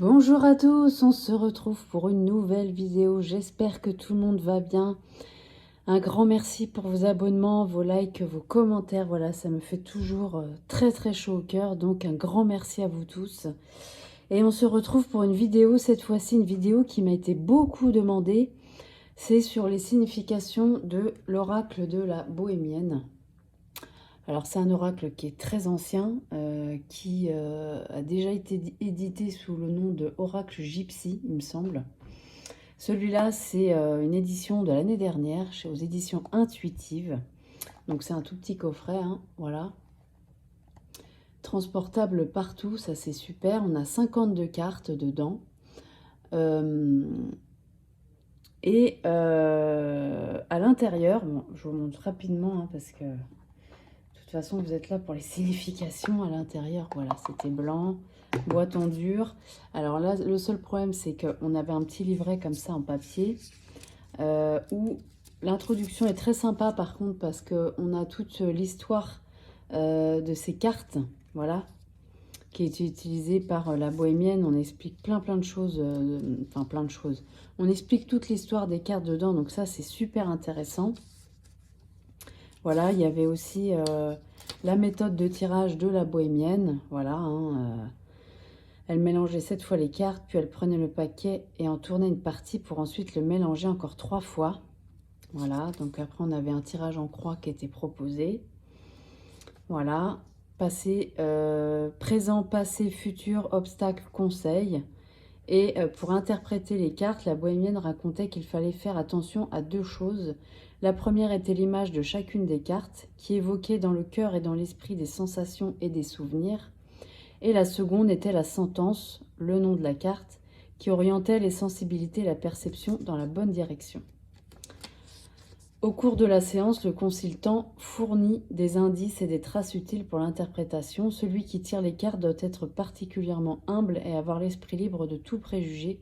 Bonjour à tous, on se retrouve pour une nouvelle vidéo. J'espère que tout le monde va bien. Un grand merci pour vos abonnements, vos likes, vos commentaires. Voilà, ça me fait toujours très très chaud au cœur. Donc un grand merci à vous tous. Et on se retrouve pour une vidéo, cette fois-ci une vidéo qui m'a été beaucoup demandée. C'est sur les significations de l'oracle de la Bohémienne. Alors c'est un oracle qui est très ancien, qui a déjà été édité sous le nom de Oracle Gypsy, il me semble. Celui-là, c'est une édition de l'année dernière, aux éditions Intuitives. Donc c'est un tout petit coffret, hein, voilà. Transportable partout, ça c'est super. On a 52 cartes dedans. À l'intérieur, bon, je vous montre rapidement, hein, parce que de toute façon, vous êtes là pour les significations. À l'intérieur, voilà, c'était blanc, boîte en dur. Alors là, le seul problème, c'est qu'on avait un petit livret comme ça en papier, où l'introduction est très sympa par contre, parce qu'on a toute l'histoire de ces cartes, voilà, qui est utilisée par la Bohémienne. On explique plein de choses, enfin plein de choses. On explique toute l'histoire des cartes dedans, donc ça, c'est super intéressant. Voilà, il y avait aussi la méthode de tirage de la Bohémienne. Voilà, hein, elle mélangeait 7 fois les cartes, puis elle prenait le paquet et en tournait une partie pour ensuite le mélanger encore 3 fois. Voilà, donc après on avait un tirage en croix qui était proposé. Voilà, passé, présent, passé, futur, obstacle, conseil. Et pour interpréter les cartes, la Bohémienne racontait qu'il fallait faire attention à deux choses. La première était l'image de chacune des cartes, qui évoquait dans le cœur et dans l'esprit des sensations et des souvenirs. Et la seconde était la sentence, le nom de la carte, qui orientait les sensibilités et la perception dans la bonne direction. Au cours de la séance, le consultant fournit des indices et des traces utiles pour l'interprétation. Celui qui tire les cartes doit être particulièrement humble et avoir l'esprit libre de tout préjugé.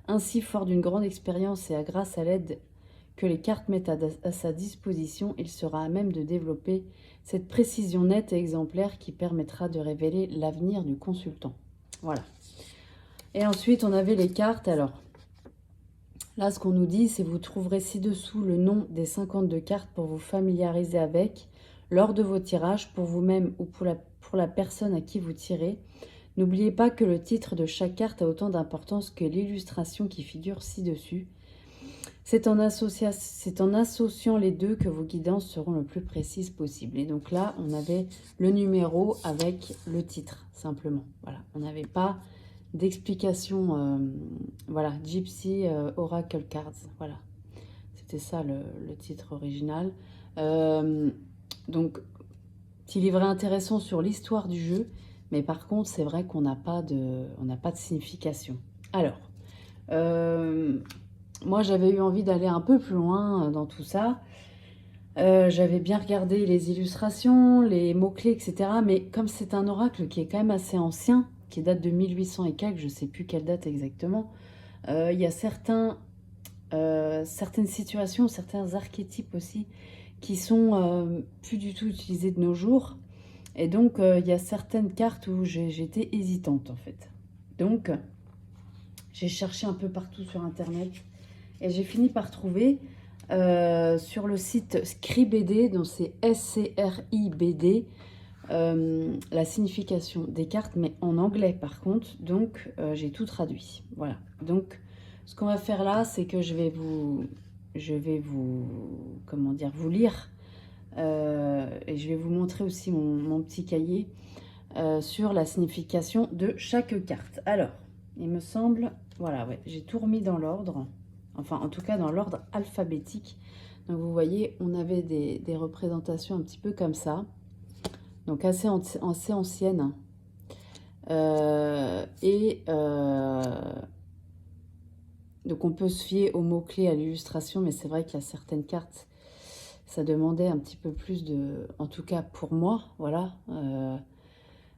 Ainsi, fort d'une grande expérience et grâce à l'aide que les cartes mettent à sa disposition, il sera à même de développer cette précision nette et exemplaire qui permettra de révéler l'avenir du consultant. Voilà. Et ensuite, on avait les cartes. Alors, là, ce qu'on nous dit, c'est vous trouverez ci-dessous le nom des 52 cartes pour vous familiariser avec lors de vos tirages, pour vous-même ou pour la personne à qui vous tirez. N'oubliez pas que le titre de chaque carte a autant d'importance que l'illustration qui figure ci-dessus. C'est en associant les deux que vos guidances seront le plus précises possible. Et donc là, on avait le numéro avec le titre, simplement. Voilà, on n'avait pas d'explication. Voilà, Gypsy Oracle Cards. Voilà, c'était ça le titre original. Donc, petit livret intéressant sur l'histoire du jeu. Mais par contre, c'est vrai qu'on n'a pas de signification. Alors, moi, j'avais eu envie d'aller un peu plus loin dans tout ça. J'avais bien regardé les illustrations, les mots-clés, etc. Mais comme c'est un oracle qui est quand même assez ancien, qui date de 1800 et quelques, je ne sais plus quelle date exactement, il y a certaines situations, certains archétypes aussi, qui sont plus du tout utilisés de nos jours. Et donc, il y a certaines cartes où j'étais hésitante, en fait. Donc, j'ai cherché un peu partout sur Internet. Et j'ai fini par trouver sur le site Scribd, donc c'est SCRIBD, la signification des cartes, mais en anglais par contre. Donc, j'ai tout traduit. Voilà. Donc, ce qu'on va faire là, c'est que je vais vous comment dire, vous lire. Et je vais vous montrer aussi mon petit cahier sur la signification de chaque carte. Alors, il me semble, voilà, ouais, j'ai tout remis dans l'ordre. Enfin, en tout cas, dans l'ordre alphabétique. Donc, vous voyez, on avait des représentations un petit peu comme ça. Donc, assez anciennes. Donc, on peut se fier aux mots-clés, à l'illustration, mais c'est vrai qu'il y a certaines cartes, ça demandait un petit peu plus de... En tout cas, pour moi, voilà.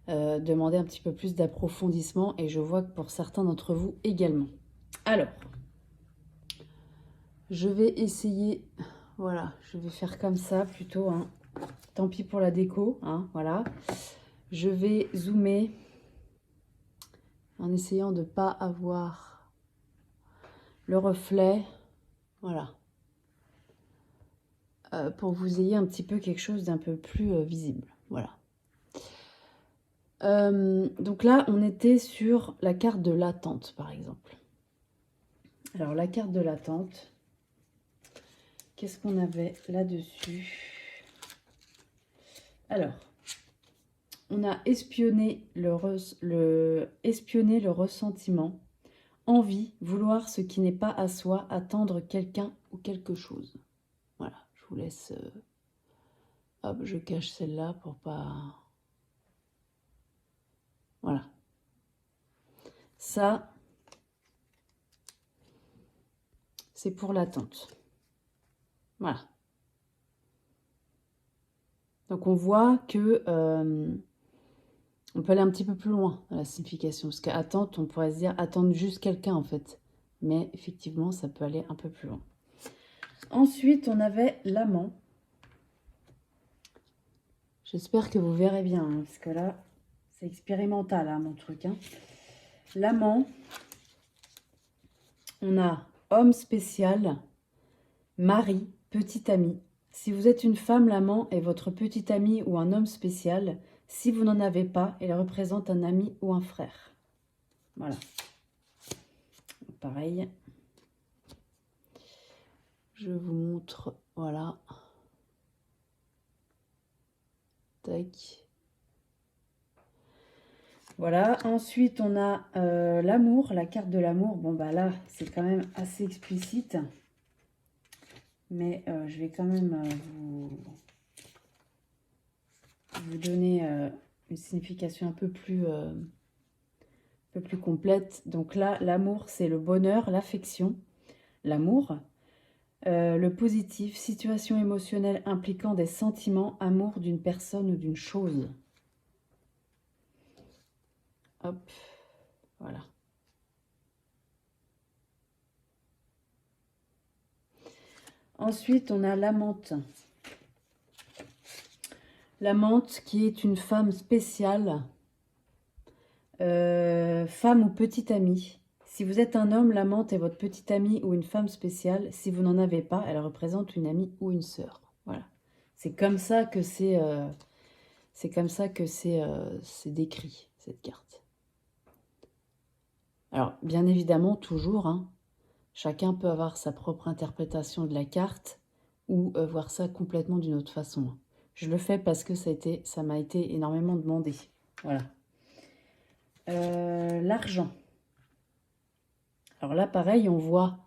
Demandait un petit peu plus d'approfondissement. Et je vois que pour certains d'entre vous également. Alors... Je vais essayer, voilà, je vais faire comme ça plutôt, hein. Tant pis pour la déco, hein, voilà. Je vais zoomer en essayant de ne pas avoir le reflet. Voilà. Pour que vous ayez un petit peu quelque chose d'un peu plus visible. Voilà. Donc là, on était sur la carte de l'attente, par exemple. Alors, la carte de l'attente, qu'est-ce qu'on avait là-dessus? Alors, on a espionné espionner le ressentiment, envie, vouloir ce qui n'est pas à soi, attendre quelqu'un ou quelque chose. Voilà, je vous laisse... hop, je cache celle-là pour pas... Voilà. Ça, c'est pour l'attente. Voilà. Donc, on voit que... on peut aller un petit peu plus loin dans la signification. Parce qu'attente, on pourrait se dire attendre juste quelqu'un, en fait. Mais effectivement, ça peut aller un peu plus loin. Ensuite, on avait l'amant. J'espère que vous verrez bien, hein, parce que là, c'est expérimental, hein, mon truc. Hein. L'amant, on a homme spécial, mari, petit ami. Si vous êtes une femme, l'amant est votre petit ami ou un homme spécial. Si vous n'en avez pas, il représente un ami ou un frère. Voilà. Pareil. Je vous montre, voilà. Tac. Voilà, ensuite on a l'amour, la carte de l'amour. Bon bah là, c'est quand même assez explicite. Mais je vais quand même vous donner une signification un peu plus complète. Donc là, l'amour, c'est le bonheur, l'affection, l'amour. Le positif, situation émotionnelle impliquant des sentiments, amour d'une personne ou d'une chose. Hop, voilà. Ensuite, on a l'amante. L'amante qui est une femme spéciale, femme ou petite amie. Si vous êtes un homme, l'amante est votre petite amie ou une femme spéciale. Si vous n'en avez pas, elle représente une amie ou une sœur. Voilà. C'est comme ça que c'est décrit, cette carte. Alors, bien évidemment, toujours, hein, chacun peut avoir sa propre interprétation de la carte ou voir ça complètement d'une autre façon. Je le fais parce que ça m'a été énormément demandé. Voilà. L'argent. Alors là, pareil, on voit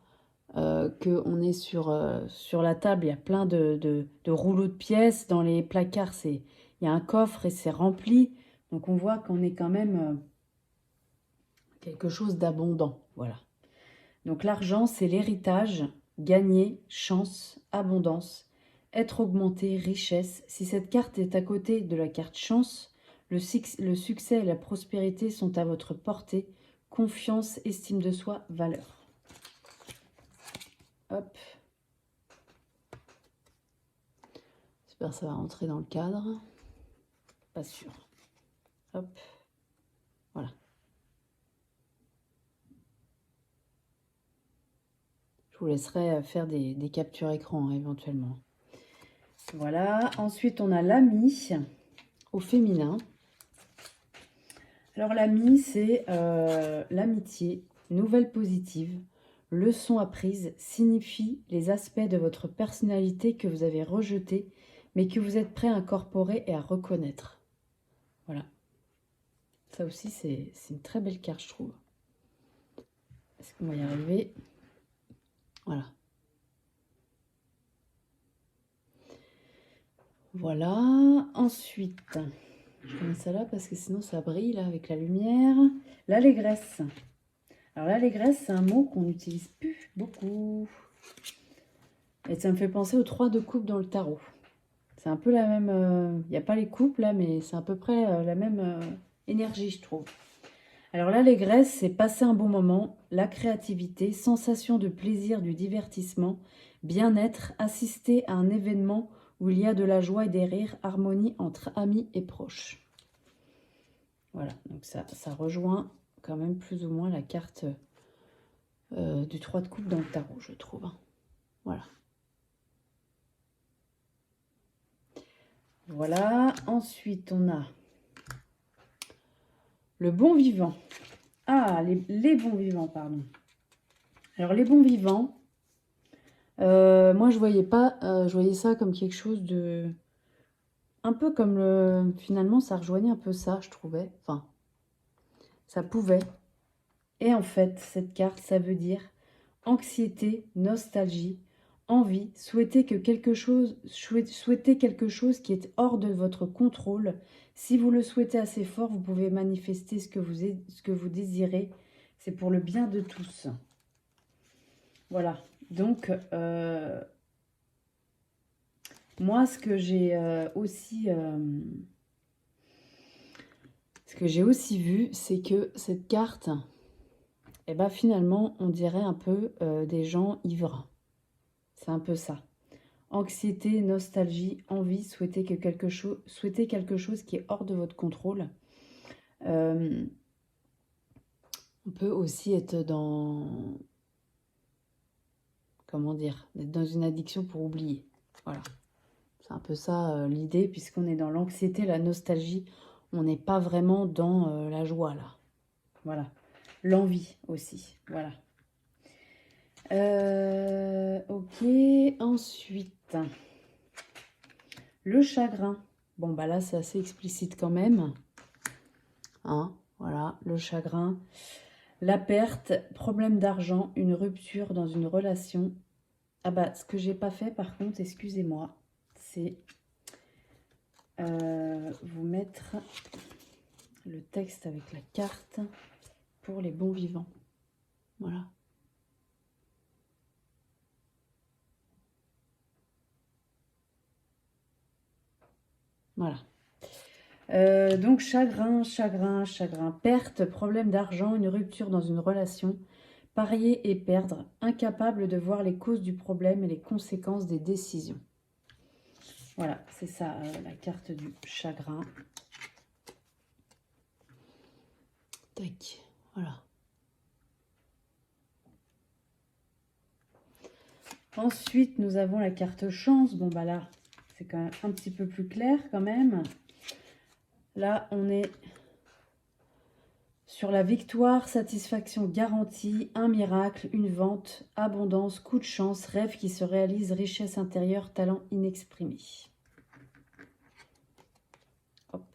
qu'on est sur la table. Il y a plein de rouleaux de pièces. Dans les placards, il y a un coffre et c'est rempli. Donc, on voit qu'on est quand même quelque chose d'abondant. Voilà. Donc, l'argent, c'est l'héritage, gagner, chance, abondance, être augmenté, richesse. Si cette carte est à côté de la carte chance, le succès et la prospérité sont à votre portée. Confiance, estime de soi, valeur. Hop. J'espère que ça va rentrer dans le cadre. Pas sûr. Hop. Voilà. Je vous laisserai faire des captures écran hein, éventuellement. Voilà. Ensuite, on a l'ami au féminin. Alors, l'ami, c'est l'amitié, nouvelle positive, leçon apprise, signifie les aspects de votre personnalité que vous avez rejetés, mais que vous êtes prêt à incorporer et à reconnaître. Voilà. Ça aussi, c'est une très belle carte, je trouve. Est-ce qu'on va y arriver? Voilà. Voilà. Ensuite, je mets ça là parce que sinon ça brille là avec la lumière. L'allégresse. Alors l'allégresse, c'est un mot qu'on n'utilise plus beaucoup. Et ça me fait penser aux 3 de coupe dans le tarot. C'est un peu la même... Il n'y a pas les coupes là, mais c'est à peu près la même énergie, je trouve. Alors l'allégresse, c'est passer un bon moment, la créativité, sensation de plaisir, du divertissement, bien-être, assister à un événement où il y a de la joie et des rires, harmonie entre amis et proches. Voilà, donc ça rejoint quand même plus ou moins la carte du 3 de coupe dans le tarot, je trouve. Voilà. Voilà. Ensuite, on a le bon vivant. Ah, les bons vivants, pardon. Alors, les bons vivants, moi, je voyais pas, je voyais ça comme quelque chose de... Un peu comme le... Finalement, ça rejoignait un peu ça, je trouvais. Enfin, ça pouvait. Et en fait, cette carte, ça veut dire anxiété, nostalgie, envie, souhaiter quelque chose qui est hors de votre contrôle. Si vous le souhaitez assez fort, vous pouvez manifester ce que vous désirez. C'est pour le bien de tous. Voilà. Donc, moi, ce que j'ai aussi vu, c'est que cette carte, eh ben, finalement, on dirait un peu des gens ivres. C'est un peu ça. Anxiété, nostalgie, envie, souhaiter quelque chose qui est hors de votre contrôle. On peut aussi être dans... Comment dire? Être dans une addiction pour oublier. Voilà. C'est un peu ça l'idée, puisqu'on est dans l'anxiété, la nostalgie. On n'est pas vraiment dans la joie, là. Voilà. L'envie aussi. Voilà. Ok. Ensuite, le chagrin. Bon, bah là, c'est assez explicite quand même. Hein, voilà, le chagrin. La perte, problème d'argent, une rupture dans une relation. Ah bah, ce que j'ai pas fait, par contre, excusez-moi, c'est vous mettre le texte avec la carte pour les bons vivants. Voilà. Voilà. Donc, chagrin, perte, problème d'argent, une rupture dans une relation, parier et perdre, incapable de voir les causes du problème et les conséquences des décisions. Voilà, c'est ça, la carte du chagrin. Tac, voilà. Ensuite, nous avons la carte chance. Bon, bah là, c'est quand même un petit peu plus clair quand même. Là, on est sur la victoire, satisfaction garantie, un miracle, une vente, abondance, coup de chance, rêve qui se réalise, richesse intérieure, talent inexprimé. Hop.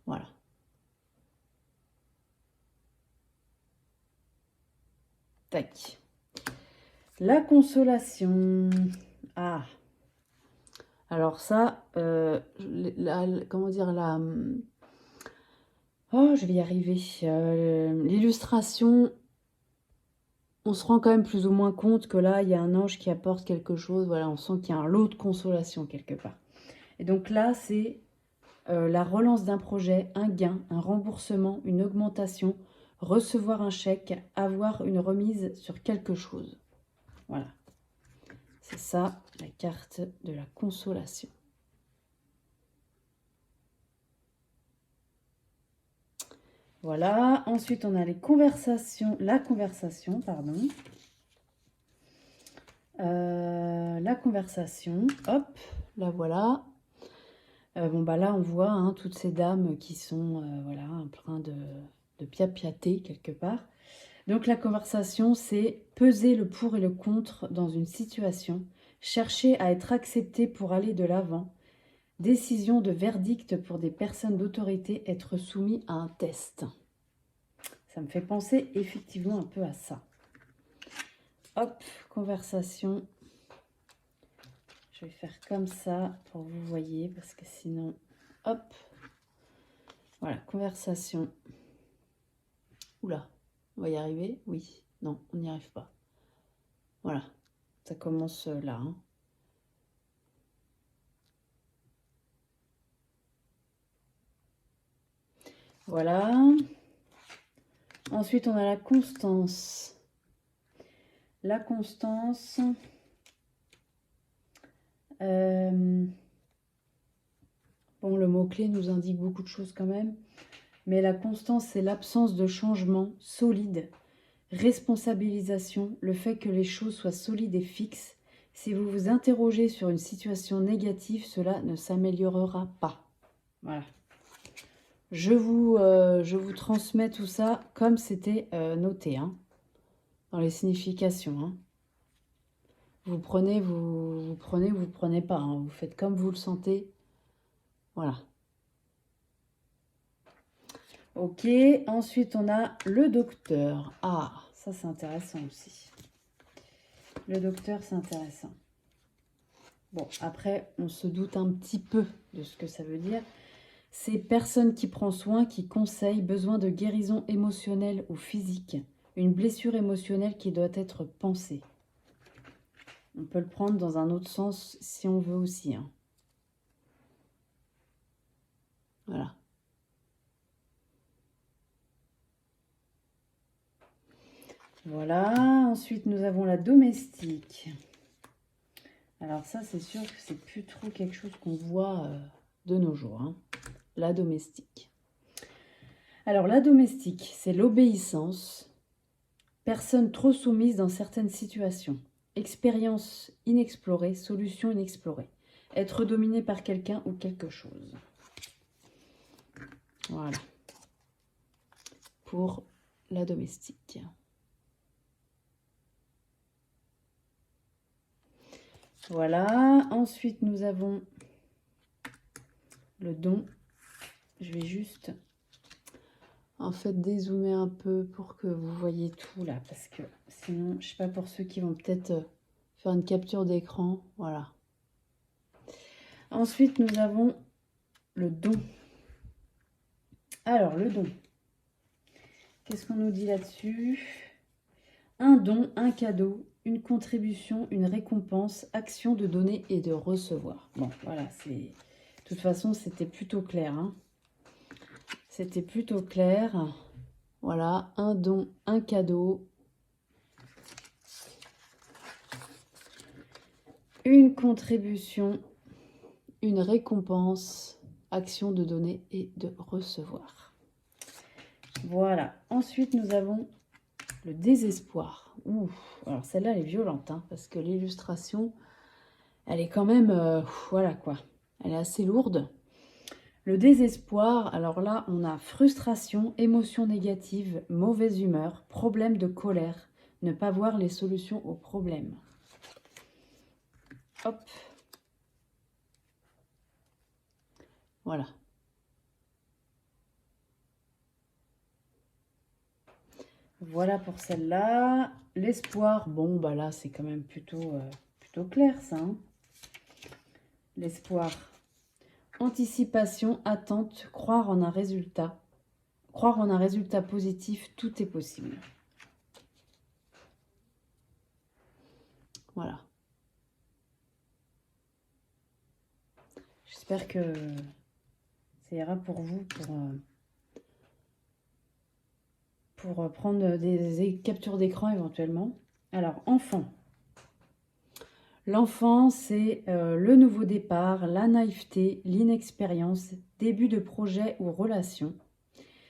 Voilà. Tac. La consolation. Ah. Alors ça, comment dire, oh, je vais y arriver. L'illustration, on se rend quand même plus ou moins compte que là, il y a un ange qui apporte quelque chose. Voilà, on sent qu'il y a un lot de consolation quelque part. Et donc là, c'est la relance d'un projet, un gain, un remboursement, une augmentation, recevoir un chèque, avoir une remise sur quelque chose. Voilà. C'est ça, la carte de la consolation. Voilà. Ensuite, on a la conversation, pardon. La conversation, hop, la voilà. Bon, bah là, on voit hein, toutes ces dames qui sont voilà, en train de piapiater quelque part. Donc, la conversation, c'est peser le pour et le contre dans une situation, chercher à être accepté pour aller de l'avant, décision de verdict pour des personnes d'autorité, être soumis à un test. Ça me fait penser effectivement un peu à ça. Hop, conversation. Je vais faire comme ça pour que vous voyez, parce que sinon, hop. Voilà, conversation. Oula, on va y arriver? Oui, non, on n'y arrive pas. Voilà, ça commence là. Hein. Voilà. Ensuite, on a la constance. La constance. Bon, le mot-clé nous indique beaucoup de choses quand même. Mais la constance, c'est l'absence de changement solide, responsabilisation, le fait que les choses soient solides et fixes. Si vous vous interrogez sur une situation négative, cela ne s'améliorera pas. Voilà. Je vous transmets tout ça comme c'était noté, hein, dans les significations. Hein. Vous prenez, vous prenez ou vous prenez pas. Hein. Vous faites comme vous le sentez. Voilà. Ok, ensuite on a le docteur. Ah, ça c'est intéressant aussi. Le docteur, c'est intéressant. Bon, après, on se doute un petit peu de ce que ça veut dire. C'est personne qui prend soin, qui conseille, besoin de guérison émotionnelle ou physique. Une blessure émotionnelle qui doit être pensée. On peut le prendre dans un autre sens si on veut aussi. Hein. Voilà. Voilà. Ensuite, nous avons la domestique. Alors ça, c'est sûr que c'est plus trop quelque chose qu'on voit de nos jours. Hein. La domestique. Alors, la domestique, c'est l'obéissance. Personne trop soumise dans certaines situations. Expérience inexplorée, solution inexplorée. Être dominé par quelqu'un ou quelque chose. Voilà. Pour la domestique. Voilà. Ensuite, nous avons le don. Je vais juste, en fait, dézoomer un peu pour que vous voyez tout là. Parce que sinon, je sais pas, pour ceux qui vont peut-être faire une capture d'écran. Voilà. Ensuite, nous avons le don. Alors, le don. Qu'est-ce qu'on nous dit là-dessus? Un don, un cadeau, une contribution, une récompense, action de donner et de recevoir. Bon, voilà, c'est... De toute façon, c'était plutôt clair. Hein. C'était plutôt clair. Voilà, un don, un cadeau, une contribution, une récompense, action de donner et de recevoir. Voilà. Ensuite, nous avons le désespoir. Ouh, alors celle-là, elle est violente, hein, parce que l'illustration, elle est quand même, voilà quoi, elle est assez lourde. Le désespoir, alors là, on a frustration, émotion négative, mauvaise humeur, problème de colère, ne pas voir les solutions aux problèmes. Hop. Voilà. Voilà pour celle-là. L'espoir, bon, bah là, c'est quand même plutôt clair, ça. Hein. L'espoir. Anticipation, attente, croire en un résultat. Croire en un résultat positif, tout est possible. Voilà. J'espère que ça ira pour vous pour prendre des captures d'écran éventuellement. Alors, enfant. L'enfant, c'est le nouveau départ, la naïveté, l'inexpérience, début de projet ou relation.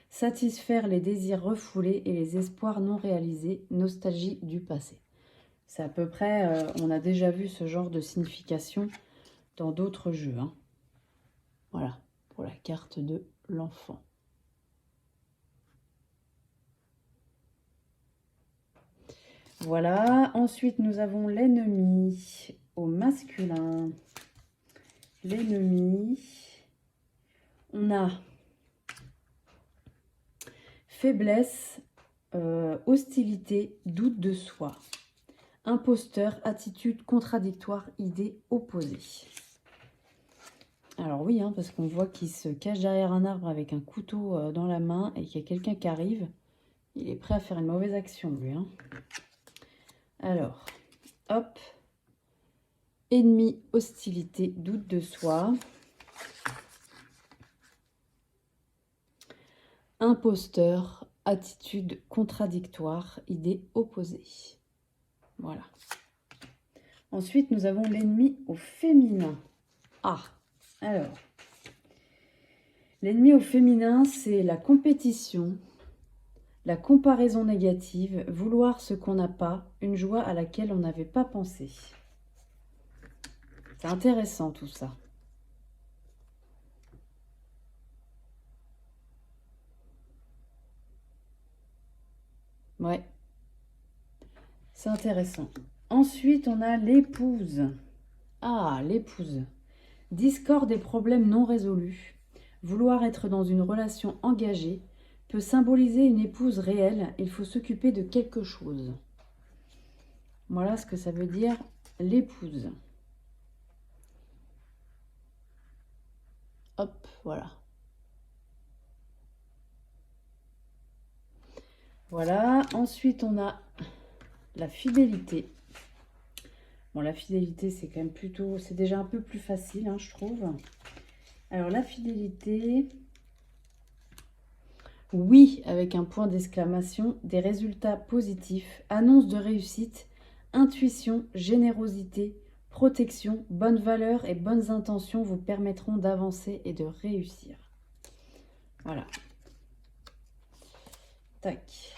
Satisfaire les désirs refoulés et les espoirs non réalisés, nostalgie du passé. C'est à peu près, on a déjà vu ce genre de signification dans d'autres jeux. Hein. Voilà, pour la carte de l'enfant. Voilà, ensuite nous avons l'ennemi au masculin. L'ennemi, on a faiblesse, hostilité, doute de soi. Imposteur, attitude contradictoire, idée opposée. Alors oui, hein, parce qu'on voit qu'il se cache derrière un arbre avec un couteau dans la main et qu'il y a quelqu'un qui arrive. Il est prêt à faire une mauvaise action, lui. Hein. Alors, hop. Ennemi, hostilité, doute de soi. Imposteur, attitude contradictoire, idée opposée. Voilà. Ensuite, nous avons l'ennemi au féminin. Ah, alors. L'ennemi au féminin, c'est la compétition, la comparaison négative, vouloir ce qu'on n'a pas, une joie à laquelle on n'avait pas pensé. C'est intéressant tout ça. Ouais, c'est intéressant. Ensuite, on a l'épouse. Ah, l'épouse. Discorde et problèmes non résolus. Vouloir être dans une relation engagée peut symboliser une épouse réelle. Il faut s'occuper de quelque chose. Voilà ce que ça veut dire, l'épouse. Hop, voilà. Voilà. Ensuite, on a la fidélité. Bon, la fidélité, c'est quand même plutôt... C'est déjà un peu plus facile, hein, je trouve. Alors, la fidélité... Oui, avec un point d'exclamation, des résultats positifs, annonce de réussite, intuition, générosité, protection, bonnes valeurs et bonnes intentions vous permettront d'avancer et de réussir. Voilà. Tac.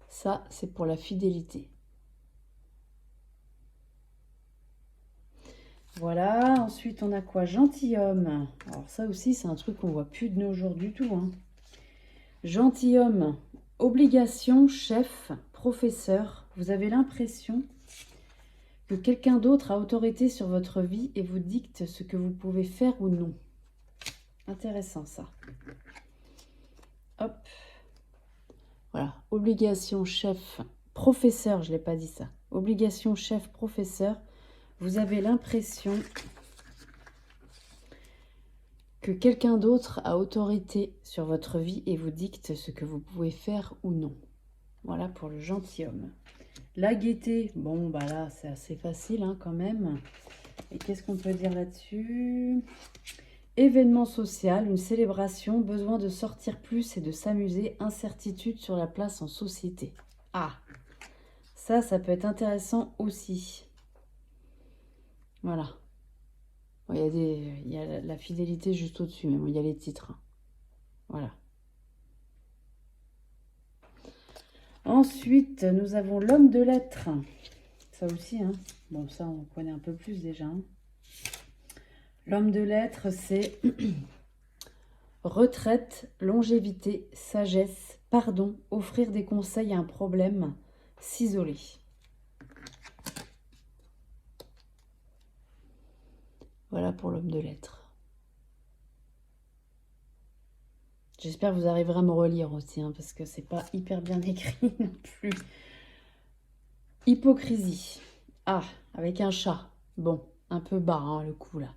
Ça, c'est pour la fidélité. Voilà. Ensuite, on a quoi? Gentilhomme. Alors ça aussi, c'est un truc qu'on voit plus de nos jours du tout, hein. Gentilhomme, obligation, chef, professeur. Vous avez l'impression que quelqu'un d'autre a autorité sur votre vie et vous dicte ce que vous pouvez faire ou non. Intéressant ça. Hop. Voilà. Obligation, chef, professeur. Je ne l'ai pas dit ça. Obligation, chef, professeur. Vous avez l'impression que quelqu'un d'autre a autorité sur votre vie et vous dicte ce que vous pouvez faire ou non. Voilà pour le gentilhomme. La gaieté, bon, bah là, c'est assez facile hein, quand même. Et qu'est-ce qu'on peut dire là-dessus? Événement social, une célébration, besoin de sortir plus et de s'amuser, incertitude sur la place en société. Ah, ça peut être intéressant aussi. Voilà. Bon, il y a la fidélité juste au-dessus, mais bon, il y a les titres. Voilà. Ensuite, nous avons l'homme de lettres. Ça aussi, hein. Bon, ça, on connaît un peu plus déjà. Hein. L'homme de lettres, c'est retraite, longévité, sagesse, pardon, offrir des conseils à un problème, s'isoler. Voilà pour l'homme de lettres. J'espère que vous arriverez à me relire aussi, hein, parce que c'est pas hyper bien écrit non plus. Hypocrisie. Ah, avec un chat. Bon, un peu bas hein, le coup là.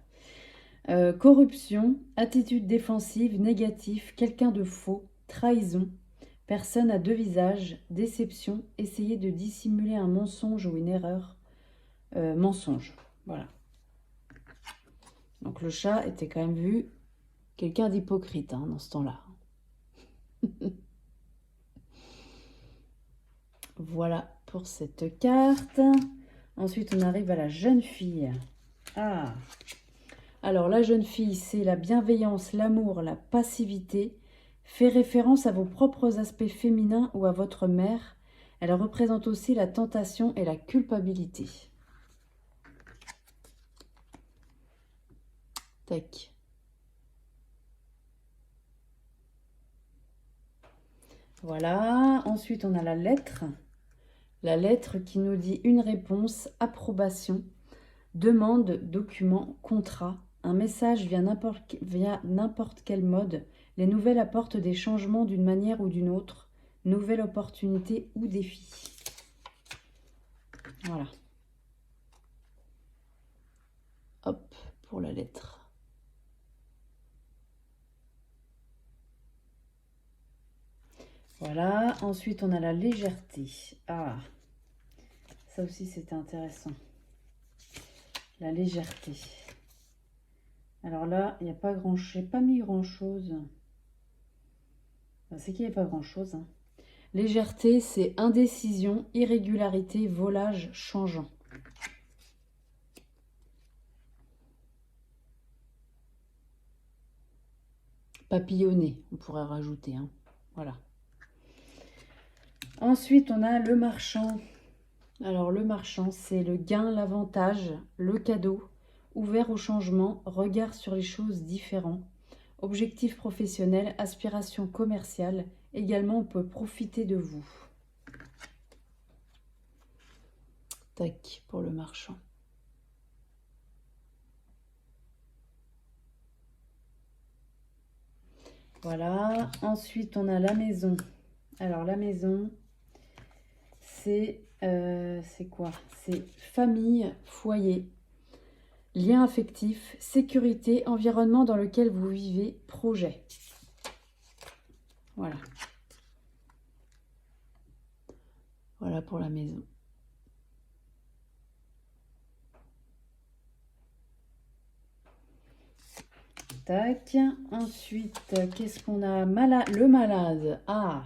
Corruption, attitude défensive, négatif, quelqu'un de faux, trahison, personne à deux visages, déception, essayer de dissimuler un mensonge ou une erreur, mensonge. Voilà. Donc le chat était quand même vu quelqu'un d'hypocrite hein, dans ce temps-là. Voilà pour cette carte. Ensuite, on arrive à la jeune fille. Ah! Alors, la jeune fille, c'est la bienveillance, l'amour, la passivité. Fait référence à vos propres aspects féminins ou à votre mère. Elle représente aussi la tentation et la culpabilité. Tac. Voilà. Ensuite, on a la lettre. La lettre qui nous dit une réponse, approbation, demande, document, contrat. Un message via n'importe quel mode. Les nouvelles apportent des changements d'une manière ou d'une autre. Nouvelle opportunité ou défi. Voilà. Hop, pour la lettre. Voilà. Ensuite, on a la légèreté. Ah, ça aussi, c'était intéressant. La légèreté. Alors là, il n'y a pas grand-chose. Je n'ai pas mis grand-chose. C'est qu'il n'y a pas grand-chose. Hein. Légèreté, c'est indécision, irrégularité, volage, changeant. papillonner, on pourrait rajouter. Hein. Voilà. Ensuite, on a le marchand. Alors, le marchand, c'est le gain, l'avantage, le cadeau, ouvert au changement, regard sur les choses différents, objectif professionnel, aspiration commerciale. Également, on peut profiter de vous. Tac, pour le marchand. Voilà. Ensuite, on a la maison. Alors, la maison, c'est quoi? C'est famille, foyer, lien affectif, sécurité, environnement dans lequel vous vivez, projet. Voilà. Voilà pour la maison. Tac. Ensuite, qu'est-ce qu'on a? Le malade. Ah.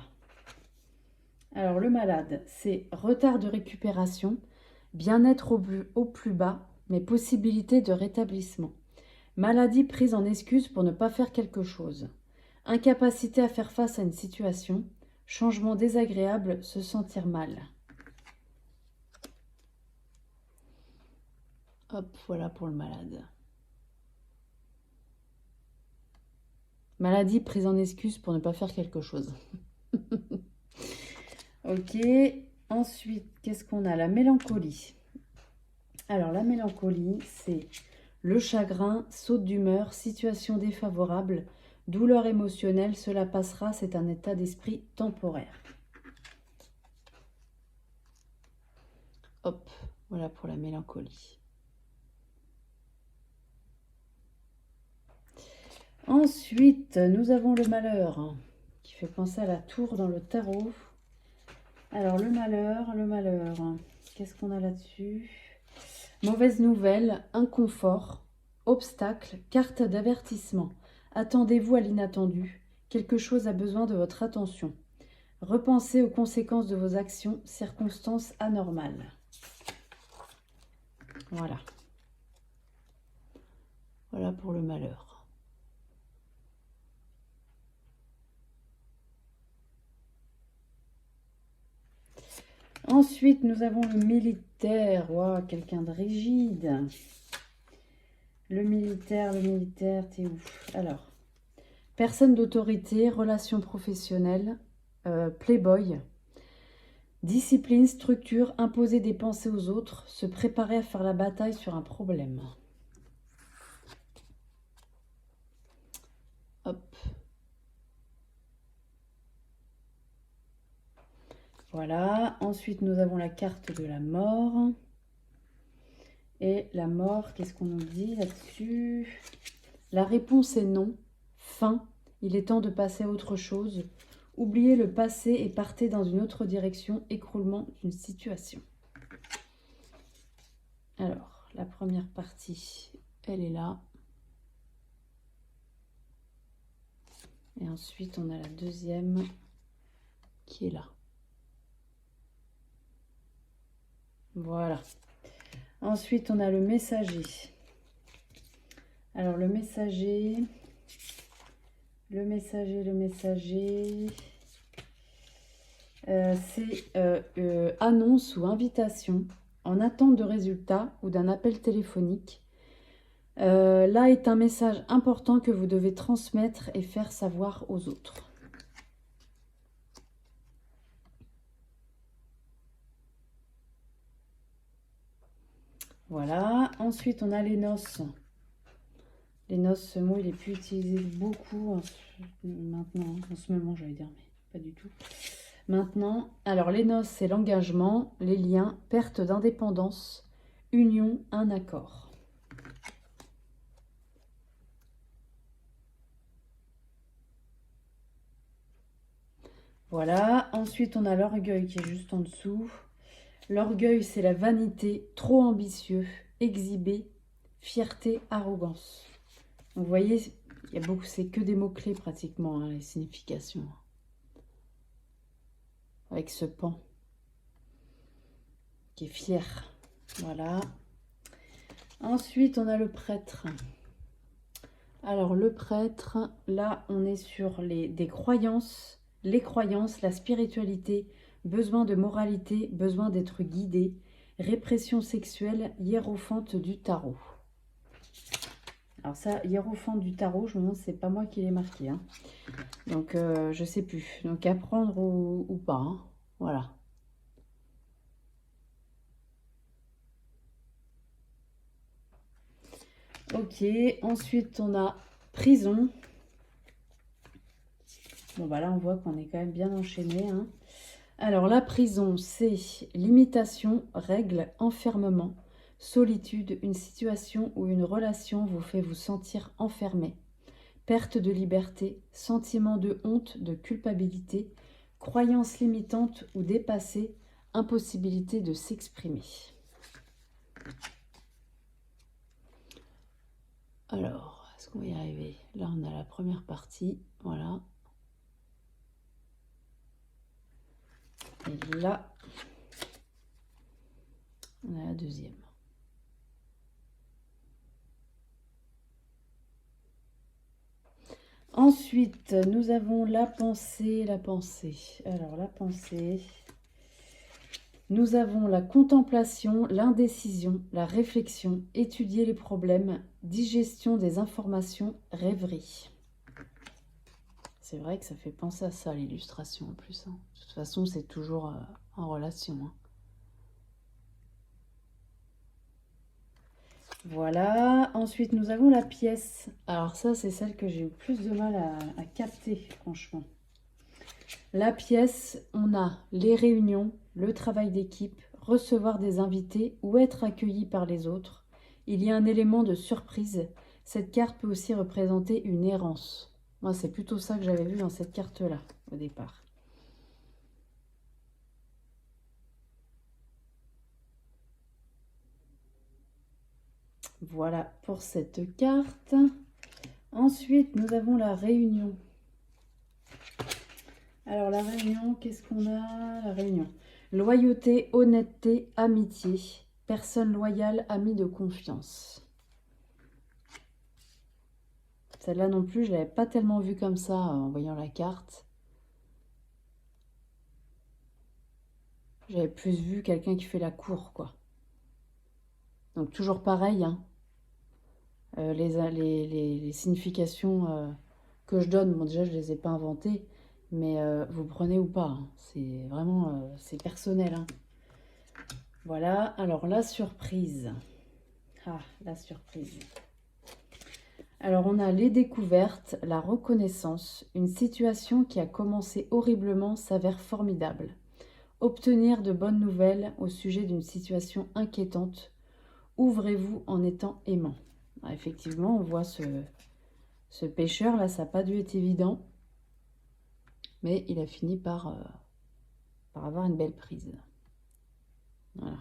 Alors, le malade, c'est retard de récupération, bien-être au plus bas, mais possibilité de rétablissement. Maladie prise en excuse pour ne pas faire quelque chose. Incapacité à faire face à une situation. Changement désagréable, se sentir mal. Hop, voilà pour le malade. Maladie prise en excuse pour ne pas faire quelque chose. Ok. Ensuite, qu'est-ce qu'on a? La mélancolie. Alors, la mélancolie, c'est le chagrin, saute d'humeur, situation défavorable, douleur émotionnelle, cela passera, c'est un état d'esprit temporaire. Hop, voilà pour la mélancolie. Ensuite, nous avons le malheur, qui fait penser à la tour dans le tarot. Alors, le malheur, qu'est-ce qu'on a là-dessus? Mauvaise nouvelle, inconfort, obstacle, carte d'avertissement. Attendez-vous à l'inattendu. Quelque chose a besoin de votre attention. Repensez aux conséquences de vos actions, circonstances anormales. Voilà. Voilà pour le malheur. Ensuite, nous avons le militaire. Wow, quelqu'un de rigide. Le militaire, t'es où? Alors, personne d'autorité, relations professionnelles, playboy, discipline, structure, imposer des pensées aux autres, se préparer à faire la bataille sur un problème. Hop. Voilà. Ensuite, nous avons la carte de la mort. Et la mort, qu'est-ce qu'on nous dit là-dessus? La réponse est non. Fin. Il est temps de passer à autre chose. Oubliez le passé et partez dans une autre direction. Écroulement d'une situation. Alors, la première partie, elle est là. Et ensuite, on a la deuxième qui est là. Voilà. Ensuite, on a le messager. Alors, le messager, c'est annonce ou invitation en attente de résultats ou d'un appel téléphonique. Là est un message important que vous devez transmettre et faire savoir aux autres. Voilà. Ensuite, on a les noces. Les noces, ce mot, il est plus utilisé beaucoup maintenant, en ce moment, j'allais dire, mais pas du tout. Maintenant, alors les noces, c'est l'engagement, les liens, perte d'indépendance, union, un accord. Voilà. Ensuite, on a l'orgueil qui est juste en dessous. L'orgueil, c'est la vanité, trop ambitieux, exhibé, fierté, arrogance. Donc, vous voyez, il y a beaucoup, c'est que des mots-clés pratiquement, hein, les significations. Avec ce pan qui est fier. Voilà. Ensuite, on a le prêtre. Alors, le prêtre, là, on est sur des croyances, les croyances, la spiritualité, besoin de moralité, besoin d'être guidé, répression sexuelle, hiérophante du tarot. Alors ça, hiérophante du tarot, je me demande, c'est pas moi qui l'ai marqué, hein. Donc, je sais plus. Donc, apprendre ou pas, hein. Voilà. Ok, ensuite, on a prison. Bon, bah là, on voit qu'on est quand même bien enchaîné, hein. Alors, la prison, c'est limitation, règle, enfermement, solitude, une situation ou une relation vous fait vous sentir enfermé, perte de liberté, sentiment de honte, de culpabilité, croyance limitante ou dépassée, impossibilité de s'exprimer. Alors, est-ce qu'on va y arriver? Là, on a la première partie, voilà. Et là, on a la deuxième. Ensuite, nous avons la pensée, la pensée. Alors, la pensée, nous avons la contemplation, l'indécision, la réflexion, étudier les problèmes, digestion des informations, rêverie. C'est vrai que ça fait penser à ça, l'illustration en plus, hein. De toute façon, c'est toujours en relation, hein. Voilà, ensuite nous avons la pièce. Alors ça, c'est celle que j'ai eu plus de mal à capter, franchement. La pièce, on a les réunions, le travail d'équipe, recevoir des invités ou être accueilli par les autres. Il y a un élément de surprise. Cette carte peut aussi représenter une errance. Moi, c'est plutôt ça que j'avais vu dans cette carte-là, au départ. Voilà pour cette carte. Ensuite, nous avons la réunion. Alors, la réunion, qu'est-ce qu'on a? La réunion. Loyauté, honnêteté, amitié. Personne loyale, ami de confiance. Celle-là non plus, je ne l'avais pas tellement vue comme ça en voyant la carte. J'avais plus vu quelqu'un qui fait la cour, quoi. Donc, toujours pareil, hein. Les significations que je donne, bon, déjà, je ne les ai pas inventées, mais vous prenez ou pas, hein. C'est vraiment, c'est personnel, hein. Voilà, alors la surprise. Ah, la surprise. Alors, on a les découvertes, la reconnaissance, une situation qui a commencé horriblement s'avère formidable. Obtenir de bonnes nouvelles au sujet d'une situation inquiétante. Ouvrez-vous en étant aimant. Alors, effectivement, on voit ce pêcheur-là, ça n'a pas dû être évident. Mais il a fini par avoir une belle prise. Voilà.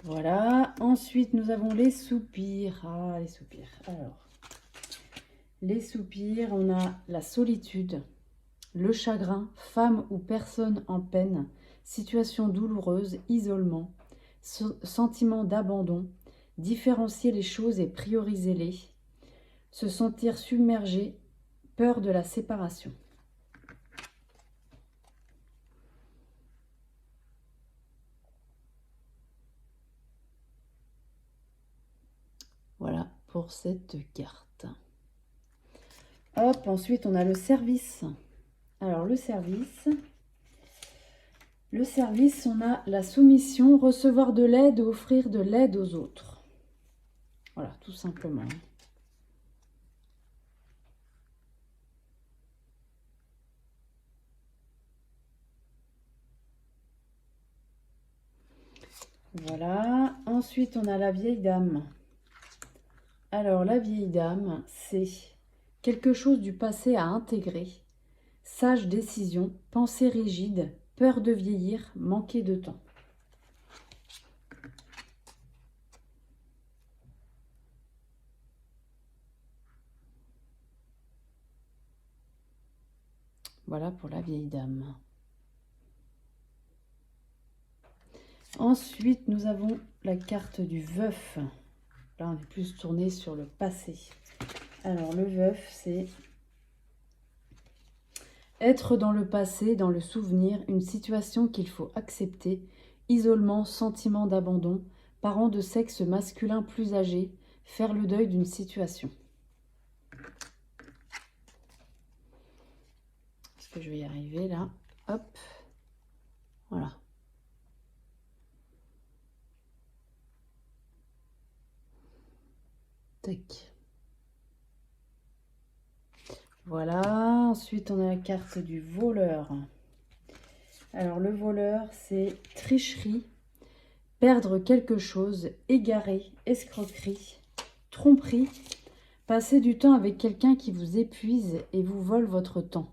Voilà. Ensuite, nous avons les soupirs. Ah, les soupirs. Alors, les soupirs, on a la solitude, le chagrin, femme ou personne en peine, situation douloureuse, isolement, sentiment d'abandon, différencier les choses et prioriser-les, se sentir submergé, peur de la séparation. Voilà pour cette carte. Hop, ensuite on a le service. Alors le service, on a la soumission, recevoir de l'aide, offrir de l'aide aux autres. Voilà, tout simplement. Voilà, ensuite on a la vieille dame. Alors la vieille dame, c'est quelque chose du passé à intégrer, sage décision, pensée rigide, peur de vieillir, manquer de temps. Voilà pour la vieille dame. Ensuite, nous avons la carte du veuf. Là, on est plus tourné sur le passé. Alors, le veuf, c'est être dans le passé, dans le souvenir, une situation qu'il faut accepter, isolement, sentiment d'abandon, parents de sexe masculin plus âgés, faire le deuil d'une situation. Est-ce que je vais y arriver là? Hop, voilà. Tac. Voilà, ensuite on a la carte du voleur. Alors le voleur, c'est tricherie, perdre quelque chose, égarer, escroquerie, tromperie, passer du temps avec quelqu'un qui vous épuise et vous vole votre temps.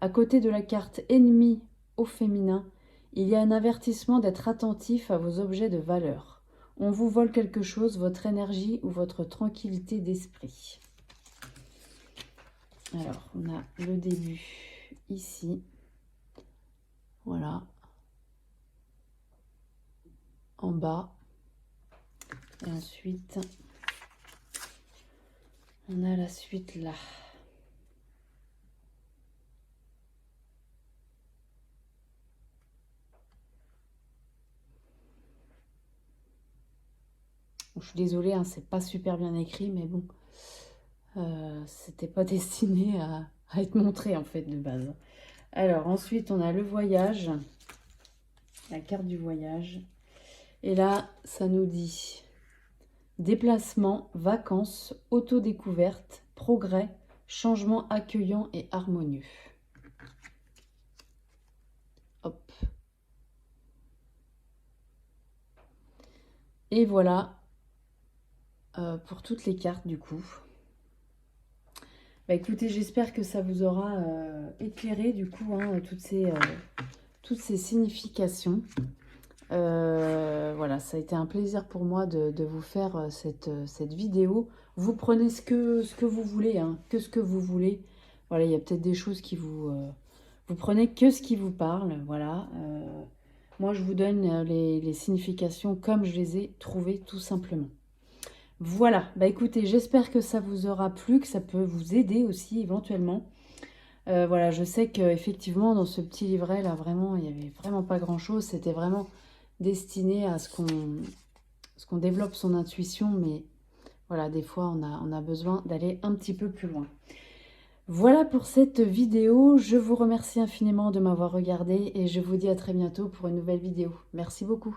À côté de la carte ennemi au féminin, il y a un avertissement d'être attentif à vos objets de valeur. On vous vole quelque chose, votre énergie ou votre tranquillité d'esprit. Alors, on a le début ici. Voilà. En bas. Et ensuite, on a la suite là. Bon, je suis désolée, hein, c'est pas super bien écrit, mais bon. C'était pas destiné à être montré en fait de base. Alors ensuite on a le voyage, la carte du voyage, et là ça nous dit déplacement, vacances, autodécouverte, progrès, changement accueillant et harmonieux. Hop. Et voilà pour toutes les cartes du coup. Bah écoutez, j'espère que ça vous aura éclairé du coup hein, toutes ces significations. Voilà, ça a été un plaisir pour moi de vous faire cette vidéo. Vous prenez ce que vous voulez, hein, que ce que vous voulez. Voilà, il y a peut-être des choses qui vous prenez que ce qui vous parle, voilà. Moi, je vous donne les significations comme je les ai trouvées tout simplement. Voilà, bah écoutez, j'espère que ça vous aura plu, que ça peut vous aider aussi éventuellement. Voilà, je sais qu'effectivement, dans ce petit livret là, vraiment, il n'y avait vraiment pas grand-chose. C'était vraiment destiné à ce qu'on développe son intuition, mais voilà, des fois, on a besoin d'aller un petit peu plus loin. Voilà pour cette vidéo. Je vous remercie infiniment de m'avoir regardé et je vous dis à très bientôt pour une nouvelle vidéo. Merci beaucoup.